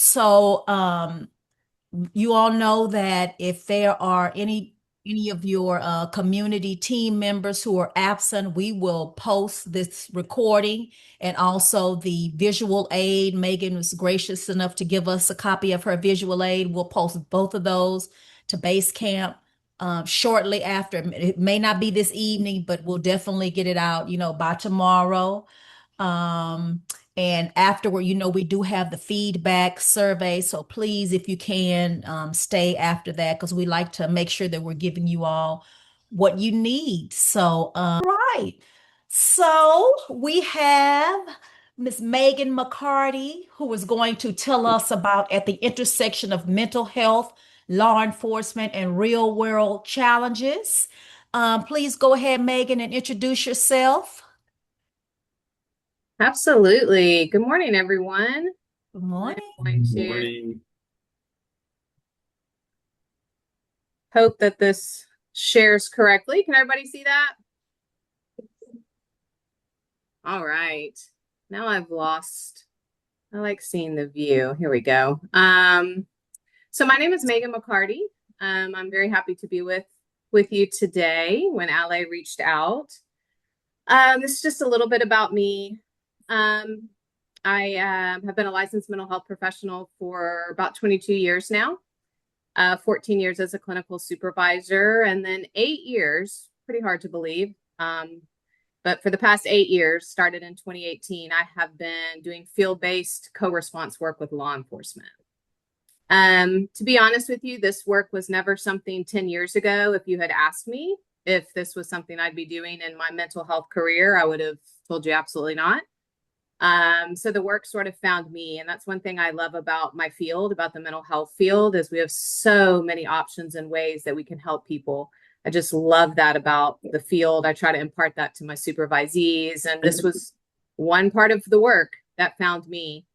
So you all know that if there are any of your community team members who are absent, we will post this recording and also the visual aid. Megan was gracious enough to give us a copy of her visual aid. We'll post both of those to Base Camp shortly after. It may not be this evening, but we'll definitely get it out, by tomorrow. Um, and afterward, we do have the feedback survey. So please, if you can, stay after that because we like to make sure that we're giving you all what you need. So, right. So we have Miss Megan McCarty, who is going to tell us about at the intersection of mental health, law enforcement, and real world challenges. Please go ahead, Megan, and introduce yourself. Absolutely. Good morning, everyone. Good I'm morning. going Good to morning. hope that this shares correctly. Can everybody see that? All right. Now I've lost. I like seeing the view. Here we go. So my name is Megan McCarty. I'm very happy to be with you today when Ally reached out. This is just a little bit about me. I have been a licensed mental health professional for about 22 years now. 14 years as a clinical supervisor, and then 8 years, pretty hard to believe. But for the past 8 years, started in 2018, I have been doing field-based co-response work with law enforcement. To be honest with you, this work was never something 10 years ago. If you had asked me if this was something I'd be doing in my mental health career, I would have told you absolutely not. So the work sort of found me, and that's one thing I love about my field, about the mental health field, is we have so many options and ways that we can help people. I just love that about the field. I try to impart that to my supervisees, and this was one part of the work that found me.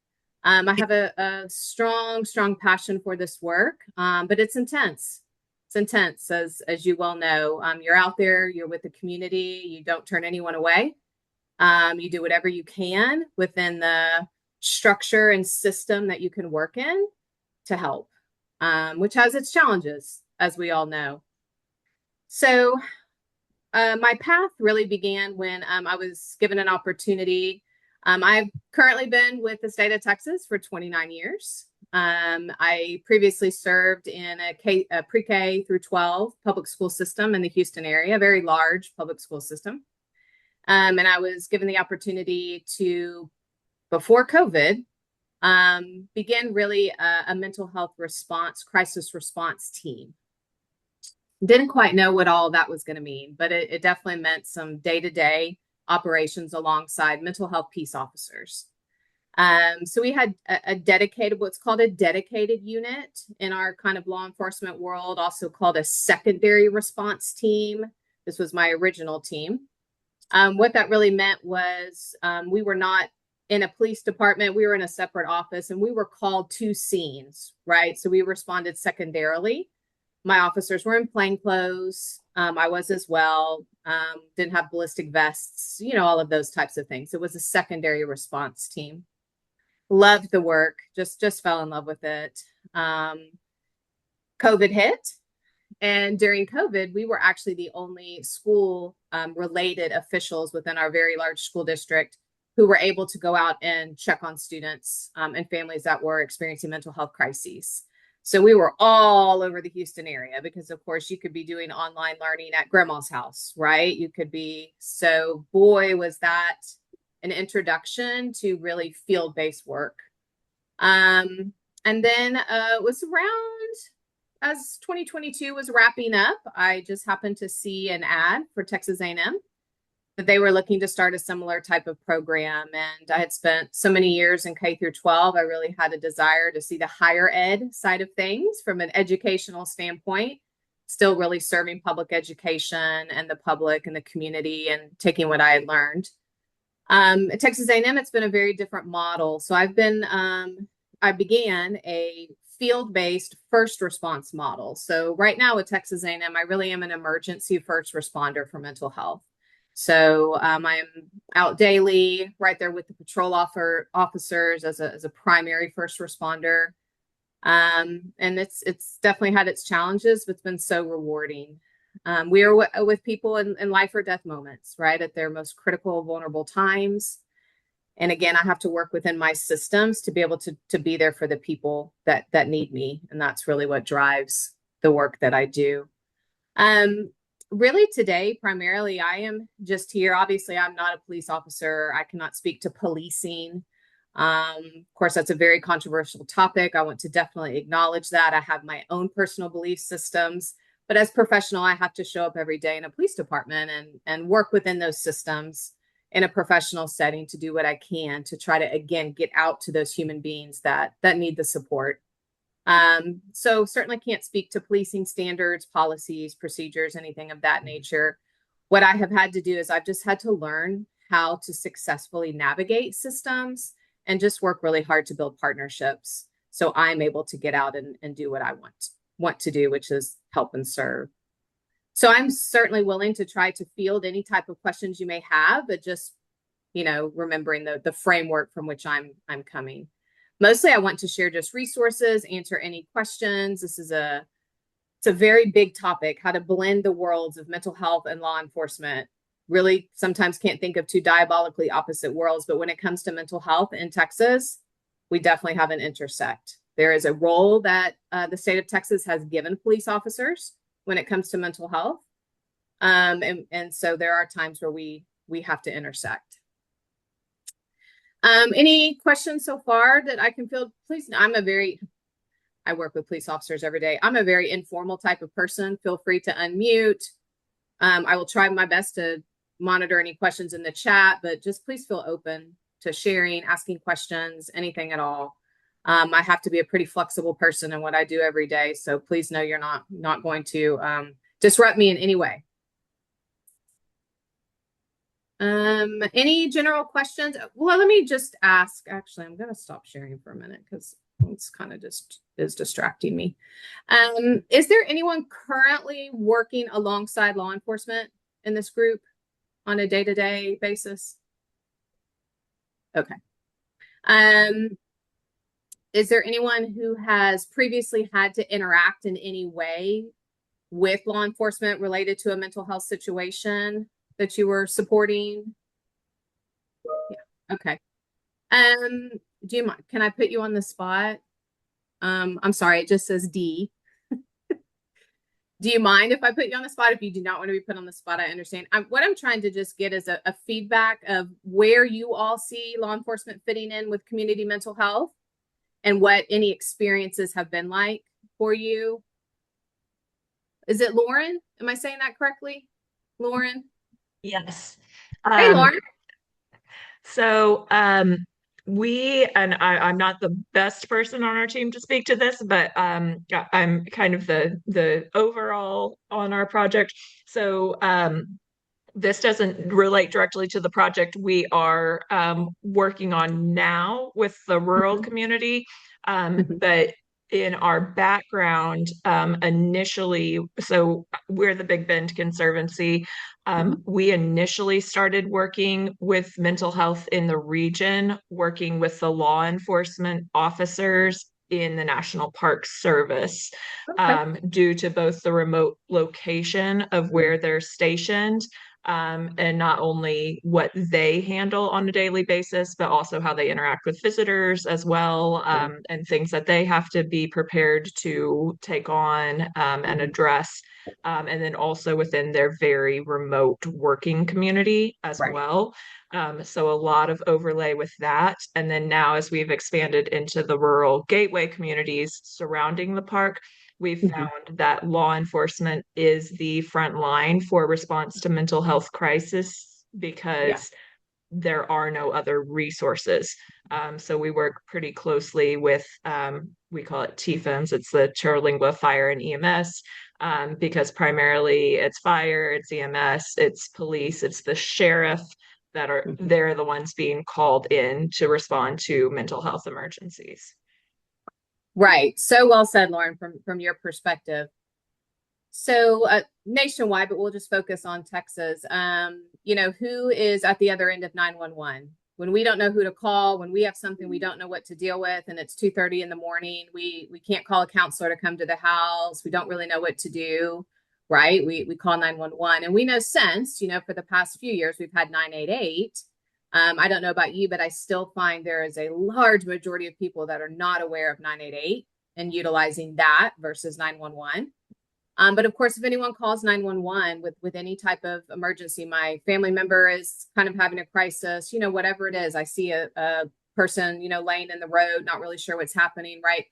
I have a strong passion for this work, but it's intense. It's intense, as you well know. You're out there, you're with the community, you don't turn anyone away. You do whatever you can within the structure and system that you can work in to help, which has its challenges, as we all know. So my path really began when I was given an opportunity. I've currently been with the state of Texas for 29 years. I previously served in a pre-K through 12 public school system in the Houston area, a very large public school system. And I was given the opportunity to, before COVID, begin really a mental health response, crisis response team. Didn't quite know what all that was going to mean, but it definitely meant some day-to-day operations alongside mental health peace officers. So we had a dedicated, what's called a dedicated unit in our kind of law enforcement world, also called a secondary response team. This was my original team. What that really meant was we were not in a police department. We were in a separate office, and we were called to scenes, right? So we responded secondarily. My officers were in plain clothes. I was as well. Didn't have ballistic vests, all of those types of things. It was a secondary response team. Loved the work. Just fell in love with it. COVID hit. And during COVID, we were actually the only school related officials within our very large school district who were able to go out and check on students and families that were experiencing mental health crises. So we were all over the Houston area because, of course, you could be doing online learning at grandma's house, right? You could be. So boy, was that an introduction to really field-based work. And then it was around as 2022 was wrapping up, I just happened to see an ad for Texas A&M that they were looking to start a similar type of program. And I had spent so many years in K through 12. I really had a desire to see the higher ed side of things from an educational standpoint, still really serving public education and the public and the community and taking what I had learned. At Texas A&M, it's been a very different model. So I began a field-based first response model. So right now with Texas A&M, I really am an emergency first responder for mental health. So I am out daily, right there with the officers as a primary first responder. And it's definitely had its challenges, but it's been so rewarding. We are with people in life or death moments, right, at their most critical, vulnerable times. And again, I have to work within my systems to be able to be there for the people that need me, and that's really what drives the work that I do. Um, Really today, primarily, I am just here. Obviously, I'm not a police officer. I cannot speak to policing. Of course, that's a very controversial topic. I want to definitely acknowledge that. I have my own personal belief systems, but as professional, I have to show up every day in a police department and work within those systems in a professional setting to do what I can to try to again get out to those human beings that need the support. So certainly can't speak to policing standards, policies, procedures, anything of that nature. What I have had to do is I've just had to learn how to successfully navigate systems and just work really hard to build partnerships so I'm able to get out and do what I want to do, which is help and serve. So I'm certainly willing to try to field any type of questions you may have, but just remembering the framework from which I'm coming. Mostly I want to share just resources, answer any questions. It's a very big topic, how to blend the worlds of mental health and law enforcement. Really sometimes can't think of two diabolically opposite worlds, but when it comes to mental health in Texas, we definitely have an intersect. There is a role that the state of Texas has given police officers when it comes to mental health. And so there are times where we have to intersect. Any questions so far that I can field? Please, I work with police officers every day. I'm a very informal type of person. Feel free to unmute. I will try my best to monitor any questions in the chat, but just please feel open to sharing, asking questions, anything at all. I have to be a pretty flexible person in what I do every day. So please know you're not going to disrupt me in any way. Any general questions? Well, let me just ask. Actually, I'm going to stop sharing for a minute because it's kind of just is distracting me. Is there anyone currently working alongside law enforcement in this group on a day-to-day basis? Okay. Is there anyone who has previously had to interact in any way with law enforcement related to a mental health situation that you were supporting? Yeah. Okay. Do you mind? Can I put you on the spot? I'm sorry, it just says D. Do you mind if I put you on the spot? If you do not want to be put on the spot, I understand. What I'm trying to just get is a feedback of where you all see law enforcement fitting in with community mental health and what any experiences have been like for you. Is it Lauren? Am I saying that correctly? Lauren? Yes. Hey, Lauren. So I'm not the best person on our team to speak to this, but I'm kind of the overall on our project. So this doesn't relate directly to the project we are working on now with the rural community, but in our background, initially, so we're the Big Bend Conservancy. We initially started working with mental health in the region, working with the law enforcement officers in the National Park Service, due to both the remote location of where they're stationed, and not only what they handle on a daily basis, but also how they interact with visitors as well, and things that they have to be prepared to take on and address. And then also within their very remote working community as well. So a lot of overlay with that. And then now, as we've expanded into the rural gateway communities surrounding the park, we've found that law enforcement is the front line for response to mental health crisis because there are no other resources. So we work pretty closely with, we call it TFIMS, it's the Terralingua Fire and EMS, because primarily it's fire, it's EMS, it's police, it's the sheriff that are, they're the ones being called in to respond to mental health emergencies. Right. So well said, Lauren, from your perspective. So nationwide, but we'll just focus on Texas. Who is at the other end of 911? When we don't know who to call, when we have something we don't know what to deal with, and it's 2:30 in the morning, we can't call a counselor to come to the house. We don't really know what to do, right? We call 911, and we know since, for the past few years, we've had 988. I don't know about you, but I still find there is a large majority of people that are not aware of 988 and utilizing that versus 911. But of course, if anyone calls 911 with any type of emergency, my family member is kind of having a crisis, whatever it is, I see a person, laying in the road, not really sure what's happening, right?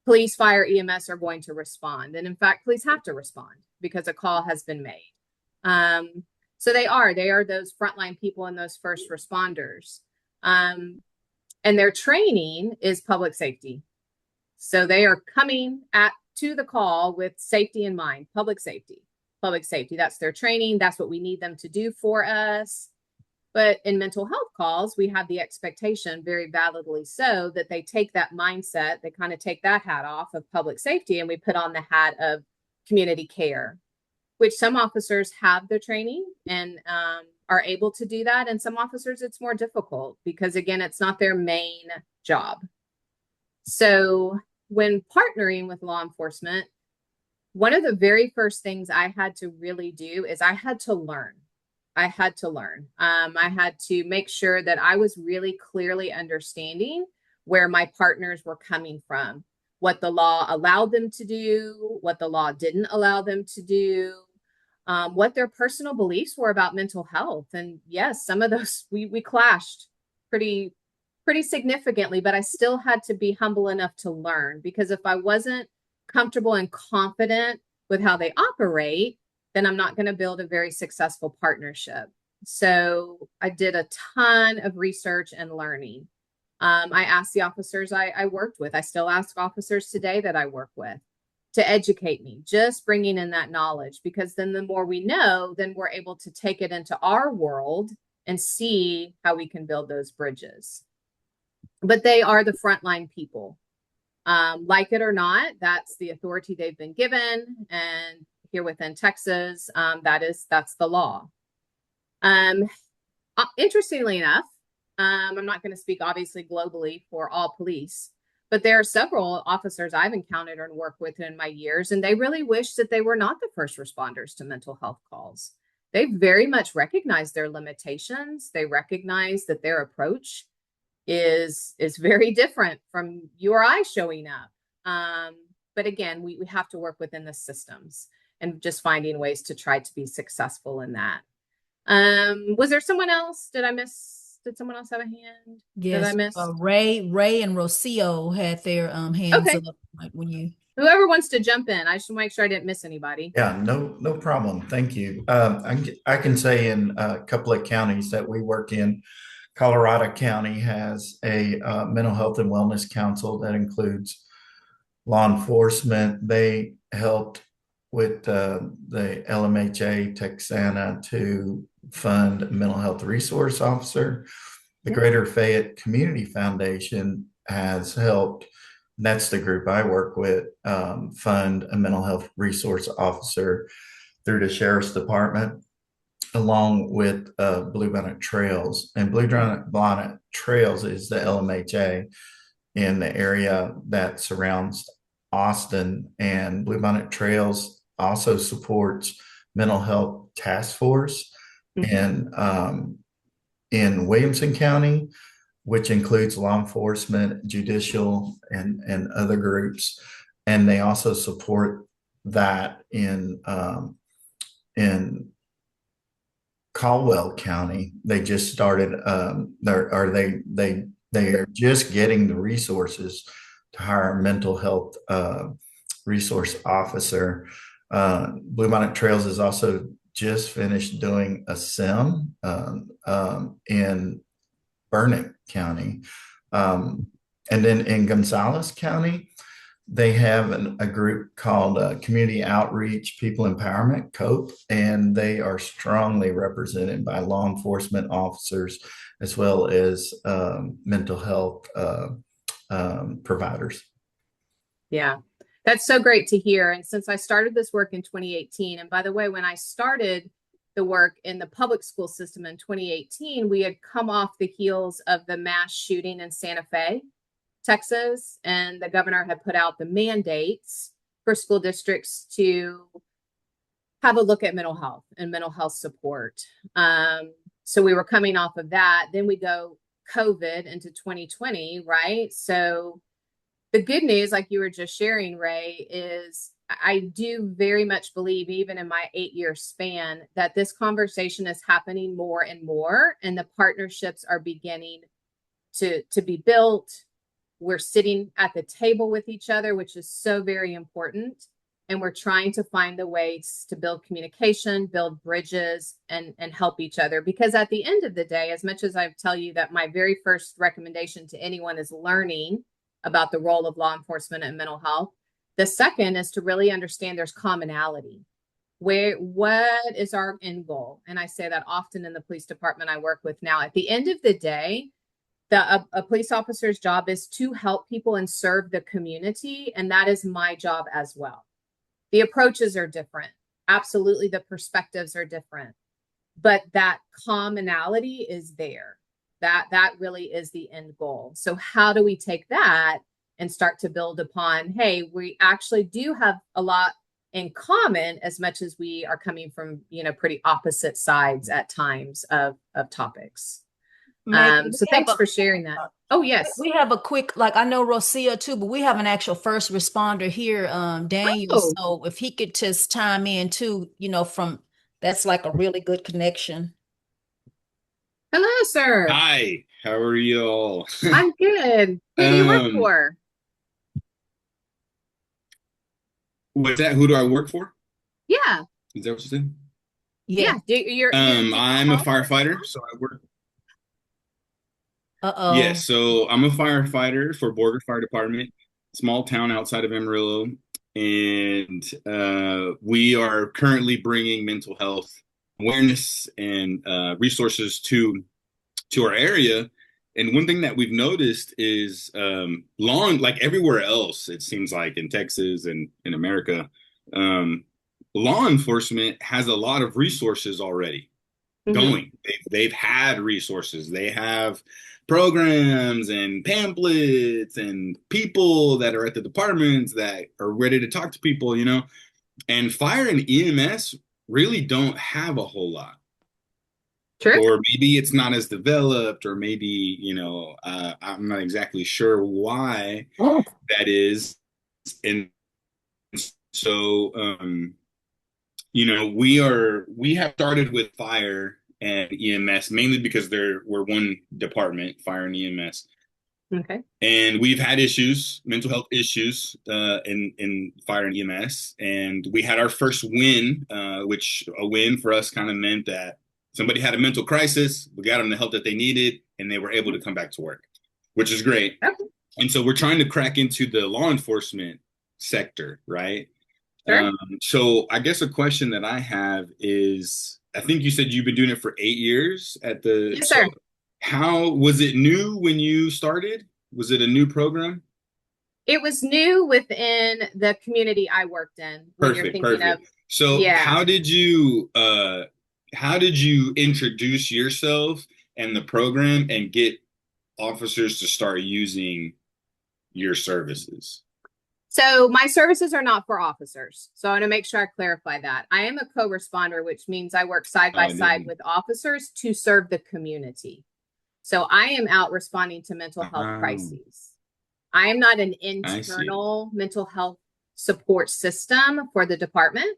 Police, fire, EMS are going to respond. And in fact, police have to respond because a call has been made. So they are those frontline people and those first responders. And their training is public safety. So they are coming to the call with safety in mind, public safety. That's their training. That's what we need them to do for us. But in mental health calls, we have the expectation, very validly so, that they take that mindset, they kind of take that hat off of public safety, and we put on the hat of community care, which some officers have the training and are able to do that. And some officers, it's more difficult because, again, it's not their main job. So when partnering with law enforcement, one of the very first things I had to really do is I had to learn. I had to make sure that I was really clearly understanding where my partners were coming from, what the law allowed them to do, what the law didn't allow them to do, what their personal beliefs were about mental health. And yes, some of those we clashed pretty significantly, but I still had to be humble enough to learn, because if I wasn't comfortable and confident with how they operate, then I'm not going to build a very successful partnership. So I did a ton of research and learning. I asked the officers I worked with, I still ask officers today that I work with, to educate me, just bringing in that knowledge, because then the more we know, then we're able to take it into our world and see how we can build those bridges. But they are the frontline people. Like it or not, that's the authority they've been given. And here within Texas, that's the law. Interestingly enough, I'm not going to speak obviously globally for all police, but there are several officers I've encountered and worked with in my years, and they really wish that they were not the first responders to mental health calls. They very much recognize their limitations. They recognize that their approach is very different from you or I showing up. But again, we have to work within the systems and just finding ways to try to be successful in that. Was there someone else? Did I miss? Did someone else have a hand? Yes, Did I miss? Ray and Rocio had their hands Okay. up, like when you. Whoever wants to jump in, I just want to make sure I didn't miss anybody. Yeah, no problem. Thank you. I can say in a couple of counties that we work in, Colorado County has a mental health and wellness council that includes law enforcement. They helped with the LMHA Texana to fund a mental health resource officer. The Greater Fayette Community Foundation has helped, that's the group I work with, fund a mental health resource officer through the Sheriff's Department, along with Blue Bonnet Trails. And Blue Bonnet Trails is the LMHA in the area that surrounds Austin. And Blue Bonnet Trails also supports mental health task force in Williamson County, which includes law enforcement, judicial, and other groups. And they also support that in Caldwell County. They just started, they are just getting the resources to hire a mental health resource officer. Blue Bonnet Trails is also just finished doing a SIM in Burnett County. And then in Gonzales County, they have a group called Community Outreach People Empowerment, COPE, and they are strongly represented by law enforcement officers as well as mental health providers. Yeah. That's so great to hear. And since I started this work in 2018, and by the way, when I started the work in the public school system in 2018, we had come off the heels of the mass shooting in Santa Fe, Texas, and the governor had put out the mandates for school districts to have a look at mental health and mental health support. So we were coming off of that. Then we go COVID into 2020, right? So the good news, like you were just sharing, Ray, is I do very much believe, even in my 8-year span, that this conversation is happening more and more, and the partnerships are beginning to be built. We're sitting at the table with each other, which is so very important. And we're trying to find the ways to build communication, build bridges, and help each other. Because at the end of the day, as much as I tell you that my very first recommendation to anyone is learning about the role of law enforcement and mental health, the second is to really understand there's commonality. What is our end goal? And I say that often in the police department I work with now. At the end of the day, a police officer's job is to help people and serve the community. And that is my job as well. The approaches are different. Absolutely, the perspectives are different. But that commonality is there. That really is the end goal. So how do we take that and start to build upon, hey, we actually do have a lot in common, as much as we are coming from, pretty opposite sides at times of topics. So thanks for sharing that. Oh, yes. We have a quick, like, I know Rosia too, but we have an actual first responder here, Daniel. Oh. So if he could just chime in too, that's like a really good connection. Hello, sir. Hi, how are you all? I'm good. Who do you work for? What's that? Who do I work for? Yeah. Is that what you said? Yeah. I'm a firefighter, so I work. Uh-oh. Yeah, so I'm a firefighter for Borger Fire Department, small town outside of Amarillo, and we are currently bringing mental health awareness and resources to our area. And one thing that we've noticed is like everywhere else, it seems like in Texas and in America, law enforcement has a lot of resources already going. They've had resources. They have programs and pamphlets and people that are at the departments that are ready to talk to people, and fire and EMS really don't have a whole lot. True. Or maybe it's not as developed, or maybe, I'm not exactly sure why that is. And so, we have started with fire and EMS mainly because we're one department, fire and EMS. Okay. And we've had issues, mental health issues, in fire and EMS. And we had our first win, which a win for us kind of meant that somebody had a mental crisis. We got them the help that they needed, and they were able to come back to work, which is great. Okay. And so we're trying to crack into the law enforcement sector, right? Sure. So I guess a question that I have is, I think you said you've been doing it for 8 years at the. Yes, sir. How was it new when you started? Was it a new program? It was new within the community I worked in. When you're thinking Perfect. So yeah. how did you introduce yourself and the program and get officers to start using your services? So my services are not for officers. So I want to make sure I clarify that. I am a co-responder, which means I work side by side with officers to serve the community. So I am out responding to mental health crises. I am not an internal mental health support system for the department.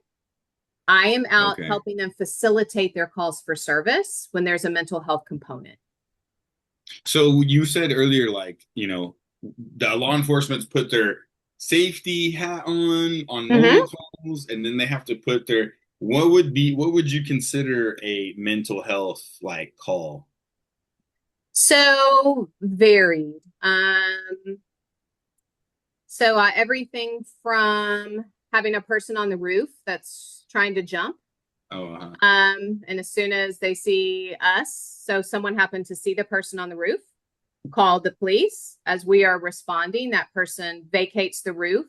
I am out helping them facilitate their calls for service when there's a mental health component. So you said earlier, the law enforcement's put their safety hat on mobile calls, and then they have to put their, what would you consider a mental health call? So varied. So everything from having a person on the roof that's trying to jump. And as soon as they see us, so someone happened to see the person on the roof, call the police. As we are responding, that person vacates the roof,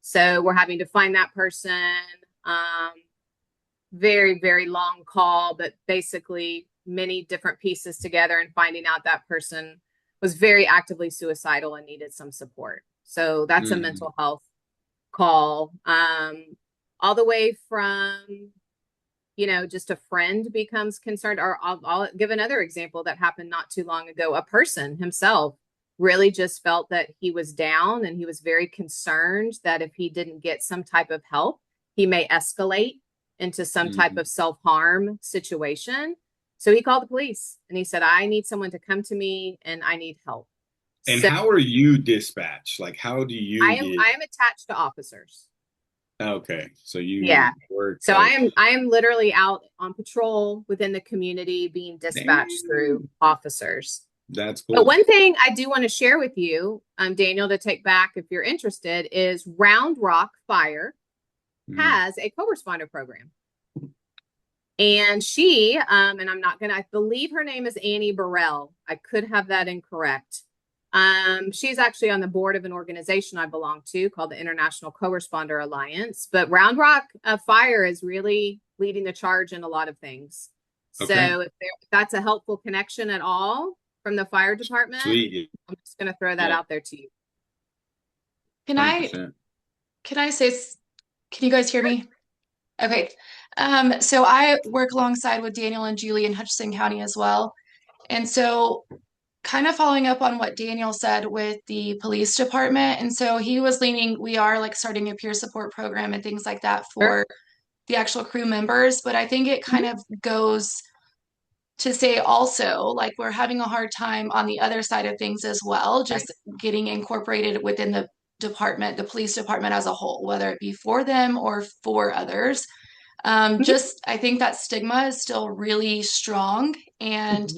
So we're having to find that person. Very, very long call, but basically many different pieces together and finding out that person was very actively suicidal and needed some support. So that's a mental health call. All the way from, just a friend becomes concerned, or I'll give another example that happened not too long ago. A person himself really just felt that he was down and he was very concerned that if he didn't get some type of help, he may escalate into some type of self-harm situation. So he called the police and he said, I need someone to come to me and I need help. And so how are you dispatched? Like, how do you I am attached to officers. Okay, so you Yeah. work So like, I am literally out on patrol within the community being dispatched through officers. That's But cool. one thing I do want to share with you, Daniel, to take back if you're interested, is Round Rock Fire has a co-responder program. And she, and I believe her name is Annie Burrell. I could have that incorrect. She's actually on the board of an organization I belong to called the International Co-Responder Alliance. But Round Rock Fire is really leading the charge in a lot of things. Okay. So if that's a helpful connection at all from the fire department, Sweet. I'm just going to throw that out there to you. Can 100%. I say, can you guys hear me? Okay. So I work alongside with Daniel and Julie in Hutchinson County as well. And so kind of following up on what Daniel said with the police department. And so he was leaning, we are like starting a peer support program and things like that for the actual crew members. But I think it kind of goes to say also, like, we're having a hard time on the other side of things as well, just getting incorporated within the department, the police department as a whole, whether it be for them or for others. Just, I think that stigma is still really strong. And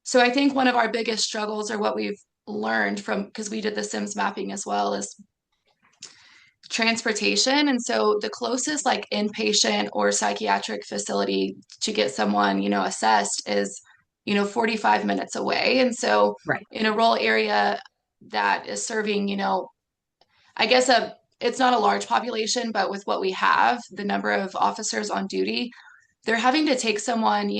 so I think one of our biggest struggles, or what we've learned from, because we did the Sims mapping as well, is transportation. And so the closest like inpatient or psychiatric facility to get someone, assessed is, 45 minutes away. And so in a rural area that is serving, I guess it's not a large population, but with what we have, the number of officers on duty, they're having to take someone,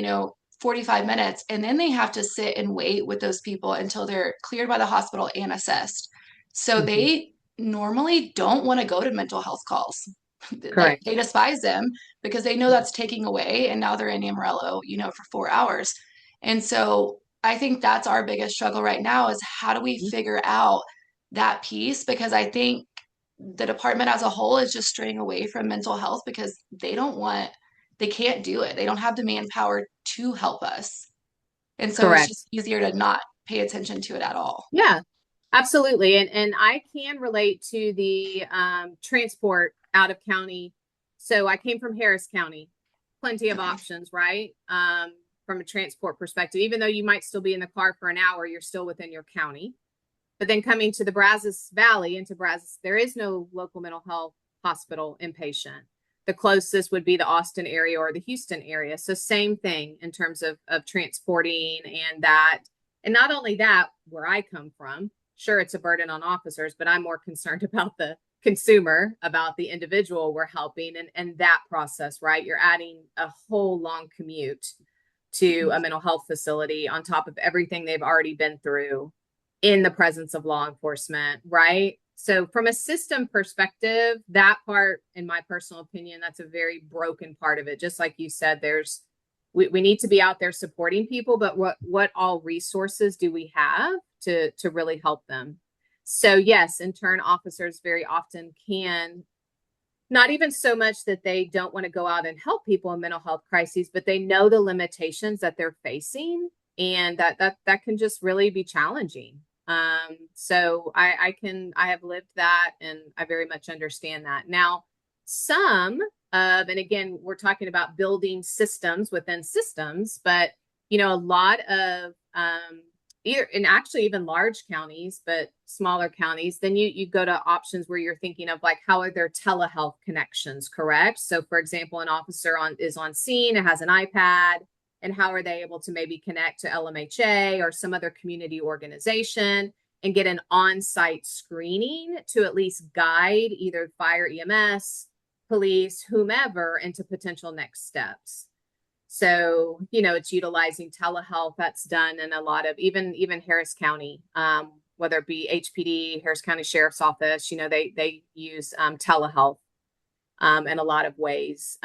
45 minutes, and then they have to sit and wait with those people until they're cleared by the hospital and assessed. So they normally don't want to go to mental health calls. Correct. They despise them because they know that's taking away, and now they're in Amarillo, for 4 hours. And so I think that's our biggest struggle right now, is how do we figure out that piece? Because I think the department as a whole is just straying away from mental health because they can't do it. They don't have the manpower to help us. And so it's just easier to not pay attention to it at all. Yeah, absolutely. And I can relate to the transport out of county. So I came from Harris County, plenty of options, right? From a transport perspective, even though you might still be in the car for an hour, you're still within your county. But then coming to the Brazos Valley, into Brazos, there is no local mental health hospital inpatient. The closest would be the Austin area or the Houston area. So same thing in terms of transporting and that. And not only that, where I come from, sure, it's a burden on officers, but I'm more concerned about the consumer, about the individual we're helping, and that process, right? You're adding a whole long commute to a mental health facility on top of everything they've already been through in the presence of law enforcement, right? So from a system perspective, that part, in my personal opinion, that's a very broken part of it. Just like you said, we need to be out there supporting people, but what all resources do we have to really help them? So yes, in turn, officers very often can, not even so much that they don't want to go out and help people in mental health crises, but they know the limitations that they're facing, and that can just really be challenging. So I have lived that, and I very much understand that. Now, and again, we're talking about building systems within systems, but, a lot of, actually even large counties, but smaller counties, then you go to options where you're thinking of like, how are their telehealth connections, correct? So for example, an officer is on scene, it has an iPad, and how are they able to maybe connect to LMHA or some other community organization? and get an on-site screening to at least guide either fire, EMS, police, whomever into potential next steps. So, you know, it's utilizing telehealth. That's done in a lot of even Harris County, whether it be HPD, Harris County Sheriff's Office, you know, they use telehealth in a lot of ways.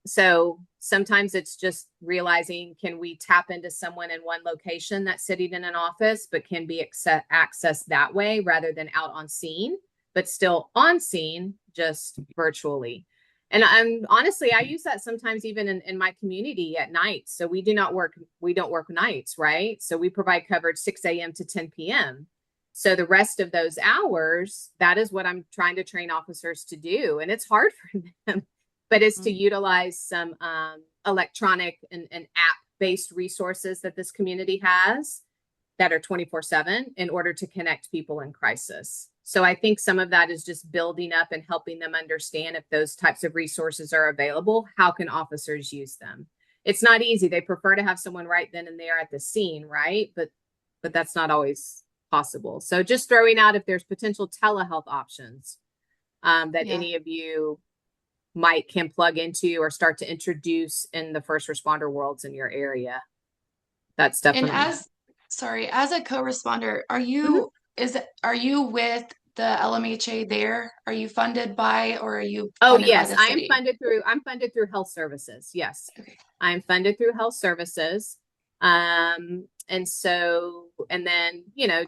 So sometimes it's just realizing, can we tap into someone in one location that's sitting in an office, but can be accessed that way rather than out on scene, but still on scene, just virtually. And I'm honestly, I use that sometimes even in my community at night. So we don't work nights, right? So we provide coverage 6 a.m. to 10 p.m. So the rest of those hours, that is what I'm trying to train officers to do. And it's hard for them, but it's to utilize some electronic and app-based resources that this community has that are 24/7 in order to connect people in crisis. So I think some of that is just building up and helping them understand if those types of resources are available, how can officers use them? It's not easy. They prefer to have someone right then and there at the scene, right? But that's not always possible. So just throwing out if there's potential telehealth options that any of you can plug into or start to introduce in the first responder worlds in your area. That's definitely. And as a co-responder, are you with the LMHA there? Are you funded by, or are you funded by the city? I'm funded through health services. Yes. Okay. I'm funded through health services. And then, you know,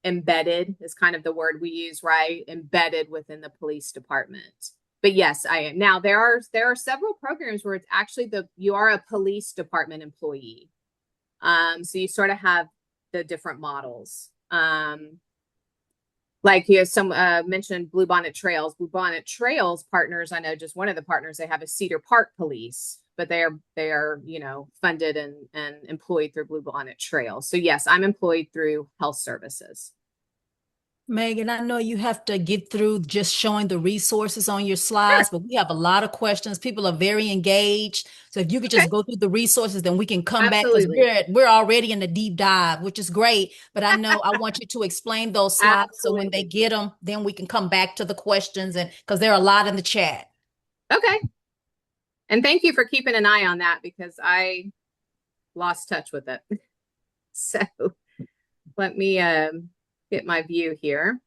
embedded is kind of the word we use, right? Embedded within the police department. But yes, I am. Now there are several programs where it's actually you are a police department employee. So you sort of have the different models. Like you mentioned Blue Bonnet Trails. Blue Bonnet Trails partners, I know just one of the partners they have is Cedar Park Police, but they are, you know, funded and employed through Blue Bonnet Trails. So yes, I'm employed through health services. Megan, I know you have to get through just showing the resources on your slides, but we have a lot of questions. People are very engaged. So if you could just go through the resources, then we can come back, because we're already in a deep dive, which is great. But I know I want you to explain those slides. So when they get them, then we can come back to the questions, and because there are a lot in the chat. Okay. And thank you for keeping an eye on that, because I lost touch with it. So let me get my view here.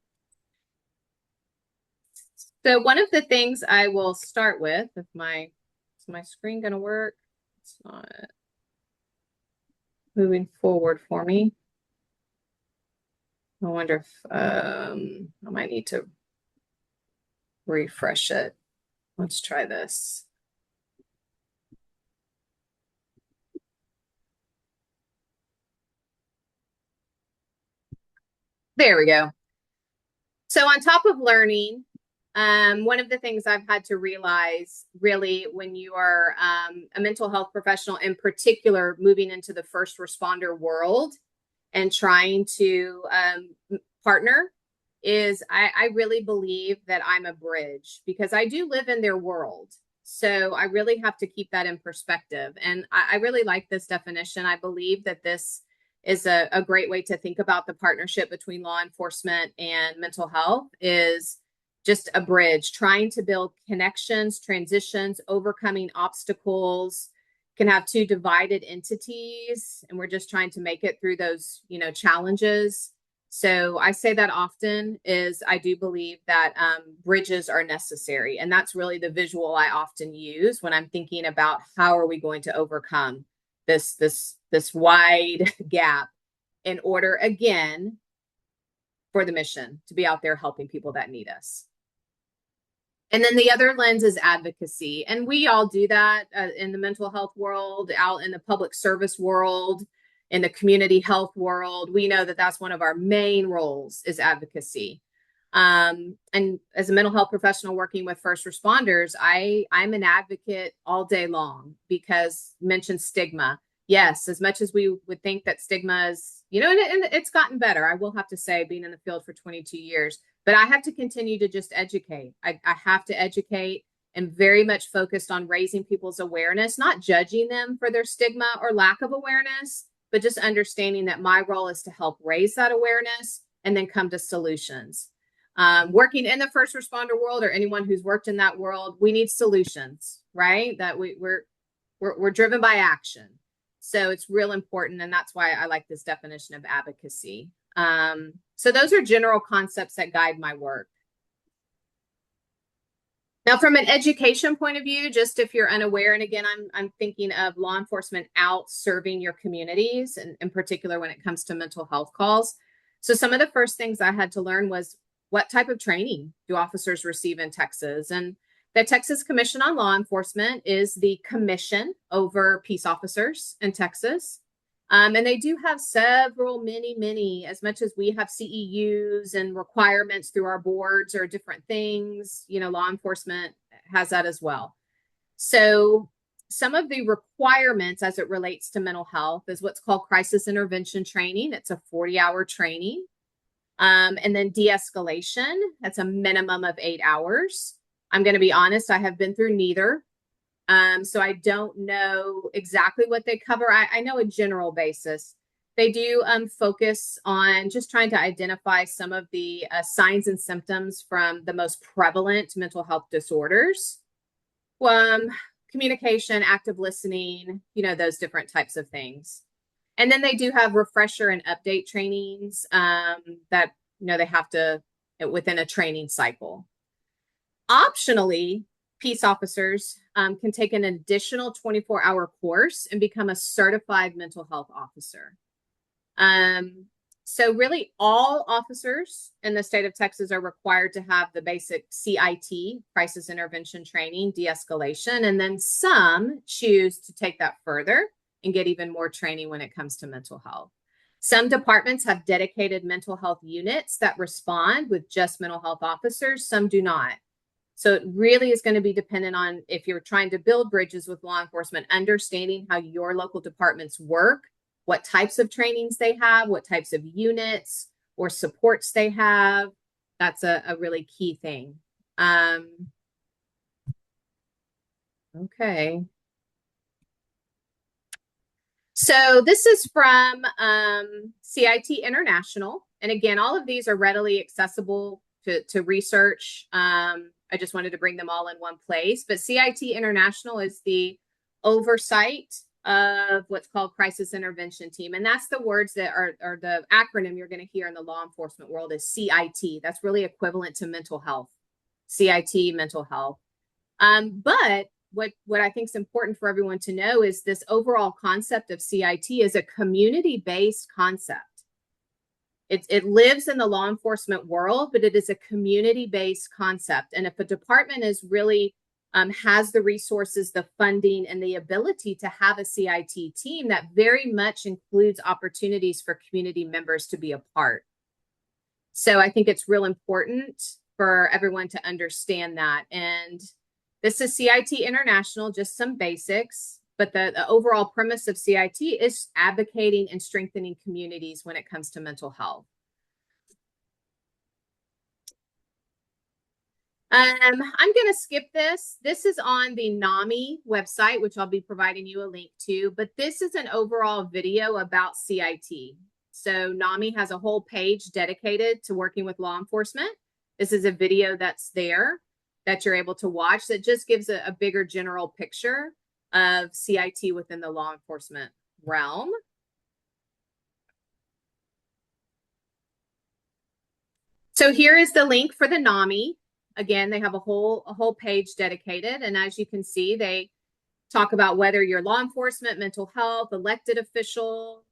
So one of the things I will start with, is my screen going to work? It's not moving forward for me. I wonder if I might need to refresh it. Let's try this. There we go. So on top of learning, one of the things I've had to realize, really, when you are a mental health professional, in particular, moving into the first responder world and trying to partner, is I really believe that I'm a bridge, because I do live in their world. So I really have to keep that in perspective. And I really like this definition. I believe that this is a great way to think about the partnership between law enforcement and mental health, is just a bridge, trying to build connections, transitions, overcoming obstacles. Can have two divided entities, and we're just trying to make it through those, you know, challenges. So I say that often, is I do believe that bridges are necessary. And that's really the visual I often use when I'm thinking about how are we going to overcome this wide gap in order, again, for the mission to be out there helping people that need us. And then the other lens is advocacy. And we all do that in the mental health world, out in the public service world, in the community health world. We know that that's one of our main roles, is advocacy. And as a mental health professional working with first responders, I'm an advocate all day long, because mention stigma. Yes, as much as we would think that stigma is, you know, and it's gotten better, I will have to say, being in the field for 22 years, but I have to continue to just educate. I have to educate, and very much focused on raising people's awareness, not judging them for their stigma or lack of awareness, but just understanding that my role is to help raise that awareness and then come to solutions. Working in the first responder world, or anyone who's worked in that world, we need solutions, right? That we're driven by action. So it's real important, and that's why I like this definition of advocacy. So those are general concepts that guide my work. Now, from an education point of view, just if you're unaware, and again, I'm thinking of law enforcement out serving your communities, and in particular when it comes to mental health calls. So some of the first things I had to learn was, what type of training do officers receive in Texas? And the Texas Commission on Law Enforcement is the commission over peace officers in Texas. And they do have several, many, as much as we have CEUs and requirements through our boards or different things, you know, law enforcement has that as well. So some of the requirements as it relates to mental health is what's called crisis intervention training. It's a 40-hour training. And then de-escalation, that's a minimum of 8 hours. I'm going to be honest, I have been through neither. So I don't know exactly what they cover. I know a general basis. They do focus on just trying to identify some of the signs and symptoms from the most prevalent mental health disorders. Communication, active listening, you know, those different types of things. And then they do have refresher and update trainings that, you know, they have to within a training cycle. Optionally, peace officers can take an additional 24-hour course and become a certified mental health officer. So really all officers in the state of Texas are required to have the basic CIT, crisis intervention training, de-escalation, and then some choose to take that further and get even more training when it comes to mental health. Some departments have dedicated mental health units that respond with just mental health officers. Some do not. So it really is going to be dependent on, if you're trying to build bridges with law enforcement, understanding how your local departments work, what types of trainings they have, what types of units or supports they have. That's a really key thing. Okay. So this is from CIT International. And again, all of these are readily accessible to research. I just wanted to bring them all in one place. But CIT International is the oversight of what's called crisis intervention team. And that's the words that are the acronym you're going to hear in the law enforcement world is CIT. That's really equivalent to mental health, CIT, mental health. But what I think is important for everyone to know is this overall concept of CIT is a community-based concept. It lives in the law enforcement world, but it is a community-based concept. And if a department is really has the resources, the funding, and the ability to have a CIT team, that very much includes opportunities for community members to be a part. So I think it's real important for everyone to understand that. And this is CIT International, just some basics. But the overall premise of CIT is advocating and strengthening communities when it comes to mental health. I'm going to skip this. This is on the NAMI website, which I'll be providing you a link to. But this is an overall video about CIT. So NAMI has a whole page dedicated to working with law enforcement. This is a video that's there that you're able to watch that just gives a bigger general picture of CIT within the law enforcement realm. So here is the link for the NAMI. Again, they have a whole page dedicated. And as you can see, they talk about whether you're law enforcement, mental health, elected officials,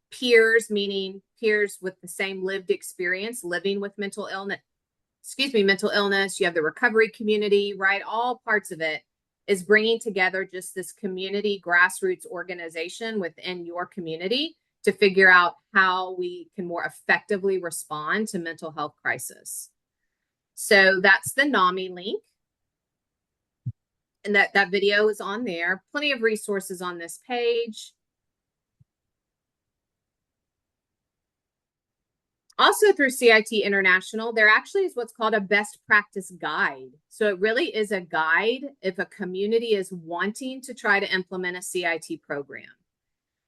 peers, meaning peers with the same lived experience, living with mental illness. Mental illness. You have the recovery community, right? All parts of it is bringing together just this community grassroots organization within your community to figure out how we can more effectively respond to mental health crisis. So that's the NAMI link. And that video is on there. Plenty of resources on this page. Also through CIT International, there actually is what's called a best practice guide. So it really is a guide if a community is wanting to try to implement a CIT program.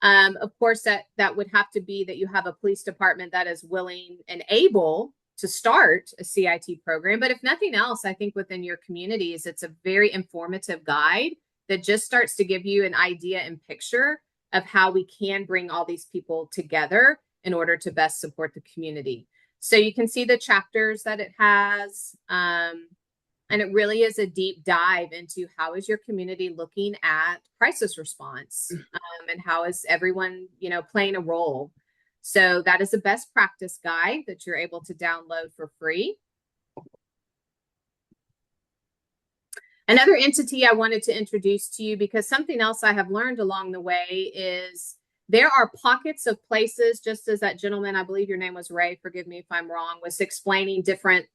Of course, that would have to be that you have a police department that is willing and able to start a CIT program. But if nothing else, I think within your communities, it's a very informative guide that just starts to give you an idea and picture of how we can bring all these people together in order to best support the community. So you can see the chapters that it has. And it really is a deep dive into how is your community looking at crisis response, and how is everyone, playing a role. So that is a best practice guide that you're able to download for free. Another entity I wanted to introduce to you, because something else I have learned along the way is there are pockets of places, just as that gentleman, I believe your name was Ray, forgive me if I'm wrong, was explaining different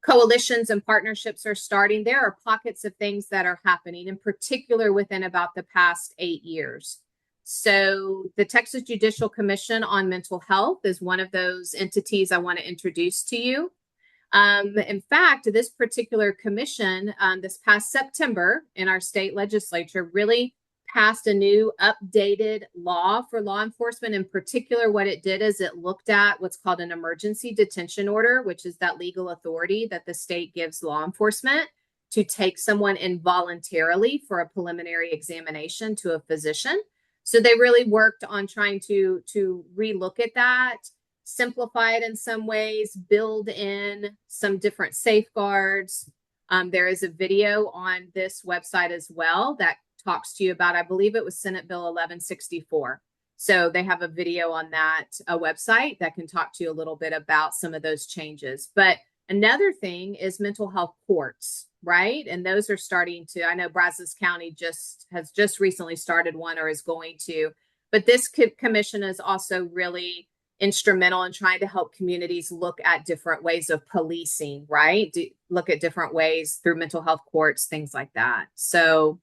coalitions and partnerships are starting. There are pockets of things that are happening, in particular within about the past 8 years. So the Texas Judicial Commission on Mental Health is one of those entities I want to introduce to you. In fact, this particular commission this past September in our state legislature really passed a new updated law for law enforcement. In particular, what it did is it looked at what's called an emergency detention order, which is that legal authority that the state gives law enforcement to take someone involuntarily for a preliminary examination to a physician. So they really worked on trying to relook at that, simplify it in some ways, build in some different safeguards. There is a video on this website as well that talks to you about, I believe it was Senate Bill 1164. So they have a video on that website that can talk to you a little bit about some of those changes. But another thing is mental health courts, right? And those are starting to, I know Brazos County has just recently started one or is going to, but this commission is also really instrumental in trying to help communities look at different ways of policing, right? Look at different ways through mental health courts, things like that. So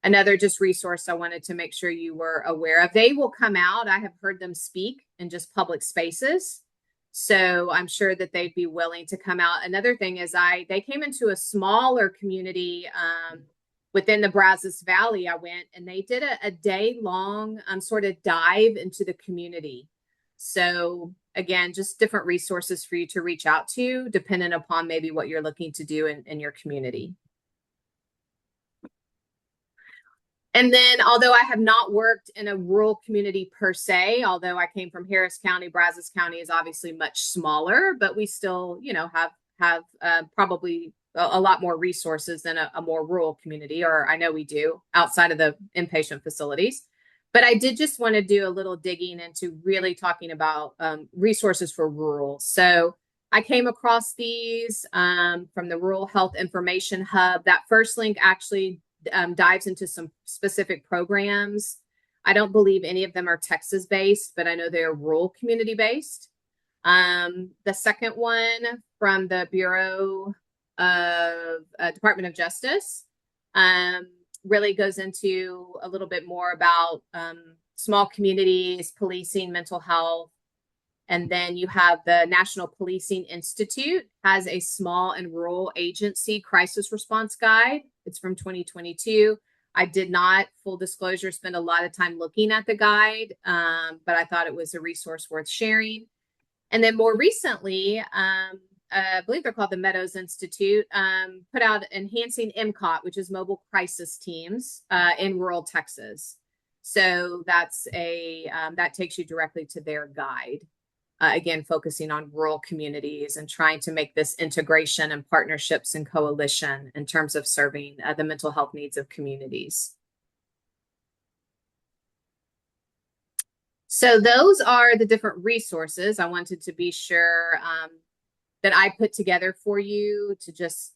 another just resource I wanted to make sure you were aware of. They will come out. I have heard them speak in just public spaces. So I'm sure that they'd be willing to come out. Another thing is they came into a smaller community within the Brazos Valley. I went and they did a day-long sort of dive into the community. So again, just different resources for you to reach out to, depending upon maybe what you're looking to do in your community. And then, although I have not worked in a rural community per se, although I came from Harris County, Brazos County is obviously much smaller, but we still, have probably a lot more resources than a more rural community, or I know we do outside of the inpatient facilities. But I did just want to do a little digging into really talking about resources for rural. So I came across these from the Rural Health Information Hub. That first link actually dives into some specific programs. I don't believe any of them are Texas based, but I know they're rural community based. The second one from the Bureau of Department of Justice really goes into a little bit more about small communities, policing, mental health. And then you have the National Policing Institute has a small and rural agency crisis response guide. It's from 2022. I did not, full disclosure, spend a lot of time looking at the guide, but I thought it was a resource worth sharing. And then more recently, I believe they're called the Meadows Institute, put out Enhancing MCOT, which is mobile crisis teams in rural Texas. So that's that takes you directly to their guide. Again, focusing on rural communities and trying to make this integration and partnerships and coalition in terms of serving the mental health needs of communities. So those are the different resources I wanted to be sure that I put together for you to just